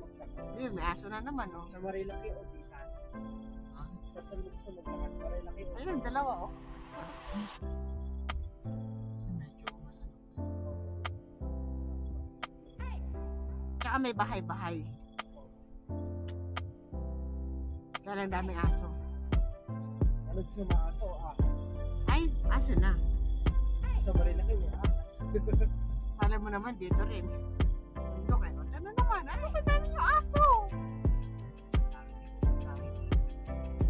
maglakad. Ayun, may aso na naman, oh. Sa Marilaki o di siya? Sa Salug-Salug lakad. Marilaki o Ayun, dalawa, oh. Tsaka may bahay-bahay. Kaya lang daming aso. Ano gusto mga aso o ahas? Ay, aso na. Sa Marilaki may ahas. Alam mo naman, dito rin. Bundok eh. O, ano naman? Ano ba dami yung aso?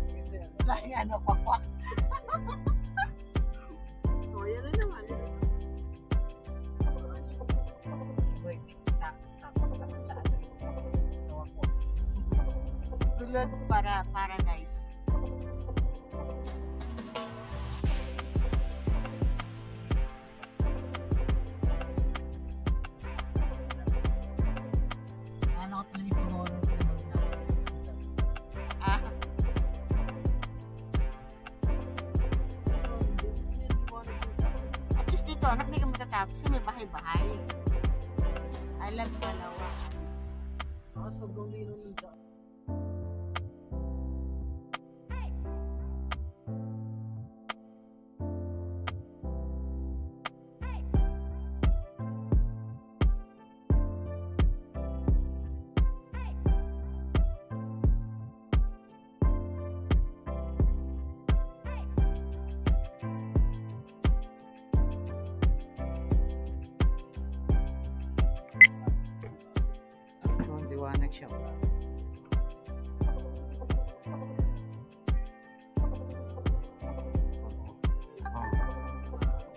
Kasi ano, Lahing ano, kwakwak. O, yan na naman. si Boy takot sa ano yun. Sa wako. Gulod para paradise. Ano ko talaga sa horror film na. Ah, at least dito, anak, hindi ka matatapos kasi may bahay-bahay. Alam, dalawa. Sobrang lino nun sa liwanag siya.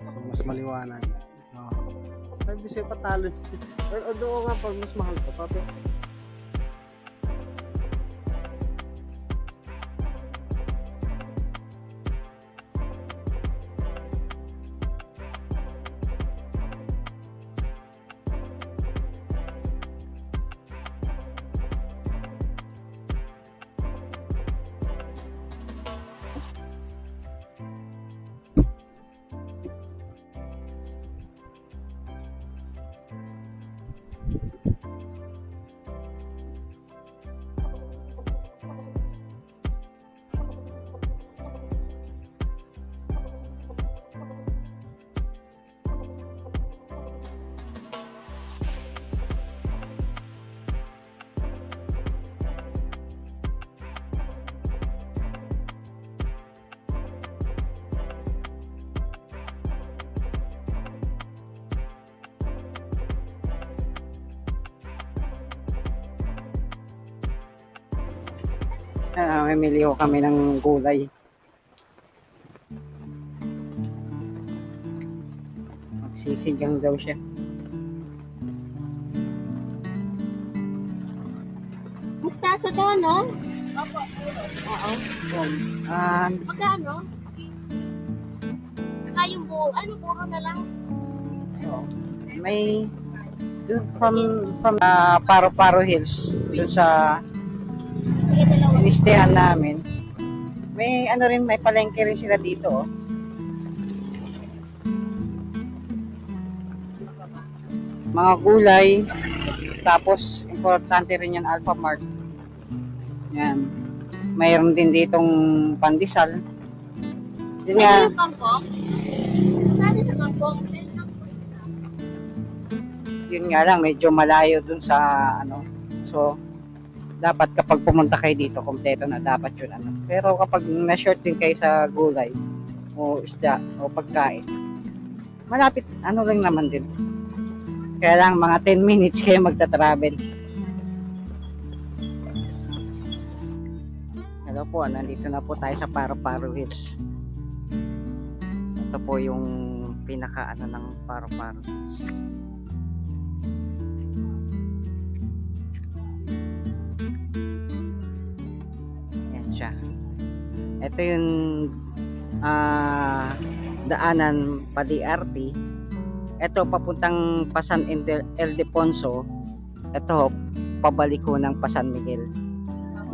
So, mas maliwanag. Sabi ko sa'yo patalo. O doon nga pag mas mahal ko. Papi. Mamili ko kami ng gulay. Magsisigang daw siya. Mustasa to, no? Opo. Oo. Magkano? Saka yung buo, ano, puro na lang. May from Paro-Paro Hills dun sa Sige, dalawa. inistehan namin. May ano rin, may palengke rin sila dito. Oh. Mga gulay. Tapos importante rin yan Alphamart. Yan. Mayroon din ditong pandesal. Yun nga. Ano yung kangkong? Magkano sa kangkong? Yun nga lang, medyo malayo dun sa ano. So, dapat kapag pumunta kayo dito, kompleto na dapat yun. Ano. Pero kapag na-short din kayo sa gulay, o isda, o pagkain, malapit, ano lang naman din. Kaya lang, mga 10 minutes kayo magta-travel. Hello po, nandito na po tayo sa Paro-Paro Hills. Ito po yung pinaka-ano ng Paro-Paro Hills. Siya. Ito yung daanan Padiarte. Ito papuntang Pasan Ildefonso. Ito pabalik ko ng Pasan Miguel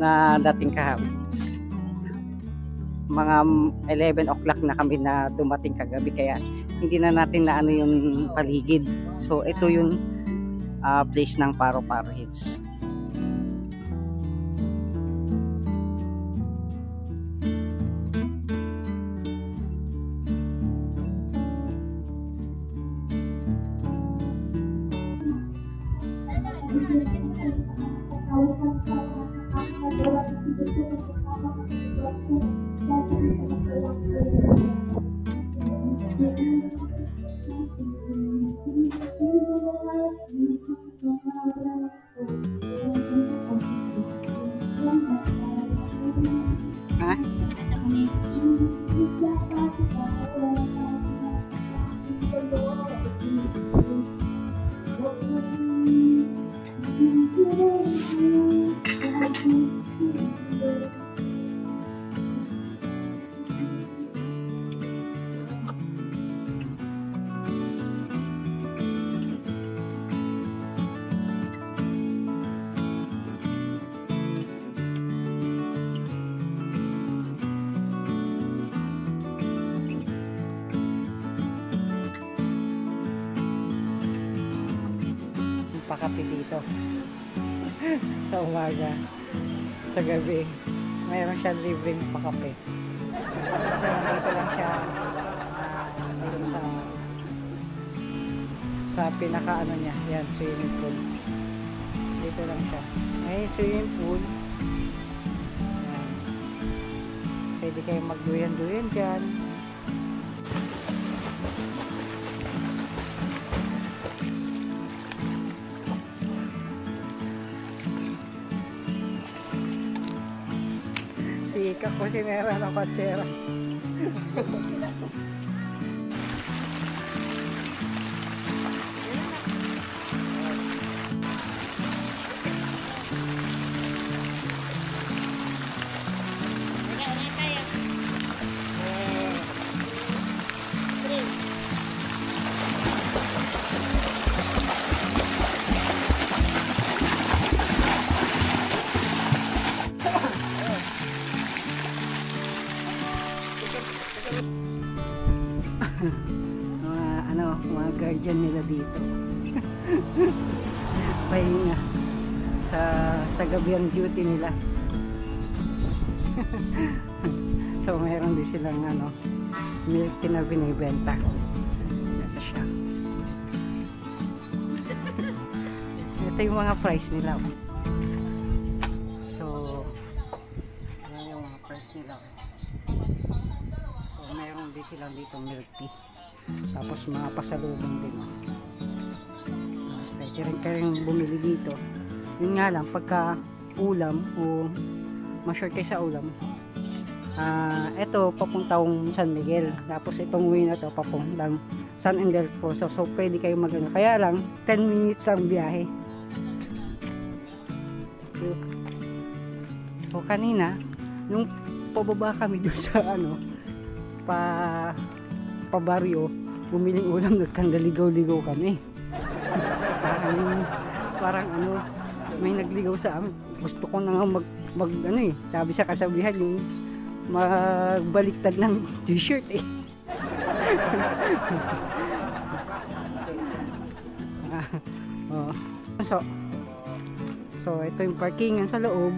na dating kahapon. Mga 11 o'clock na kami na dumating kagabi kaya hindi na natin na ano yung paligid. So ito yung place ng Paro-Paro Hills. Ha? Pakape dito sa umaga, sa gabi mayroon siya libreng pakape. Dito lang siya dito sa pinaka ano niya, yan, swimming pool. Dito lang siya, may swimming pool. Yan. Pwede kayong magduyan-duyan dyan. Sikap ko sinera ng katsera. Mga guardian nila dito. Pahinga sa gabi ang duty nila. So mayroon din silang milk tea na binibenta. Ito siya. Ito yung mga price nila. So yan yung mga price nila. So mayroon din silang dito milk tea. Tapos mga pasalubong din. Pwede rin kayong bumili dito. Yun nga lang, pagka ulam o ma-short kayo sa ulam, ito papuntang San Miguel. Tapos itong way na to papuntang San Ildefonso. So pwede kayong mag-ano. Kaya lang 10 minutes ang biyahe. So kanina nung pababa kami doon sa pabaryo, bumiling ulam, nagkandaligaw-ligaw kami. parang may nagligaw sa amin. Gusto ko na nga sabi sa kasabihan yung magbaliktad ng t-shirt eh. So ito yung parkingan sa loob.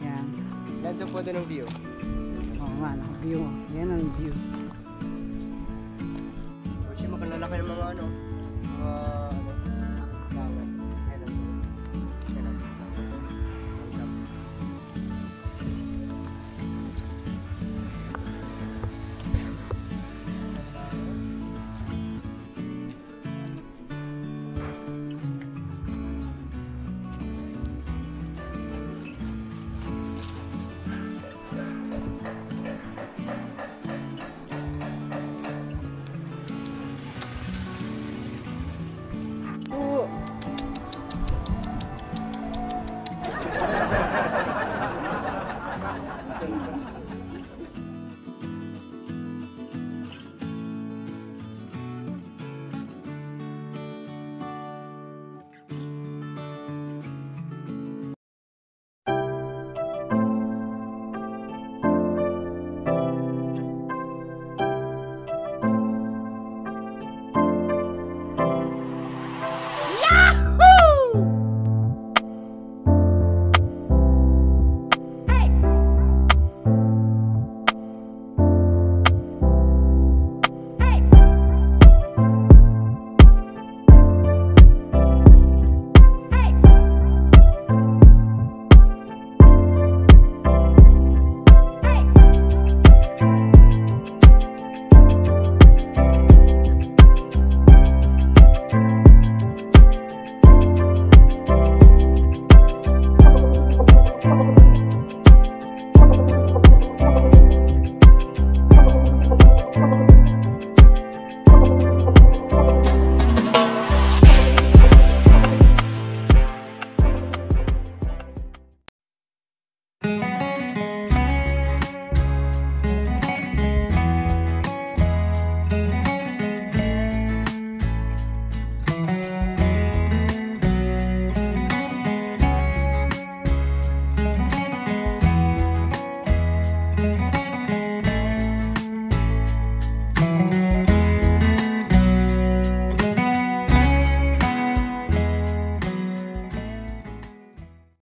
Yan. Ganda po doon ang view. View. Yan ang view. Kasi makalalaki ng mga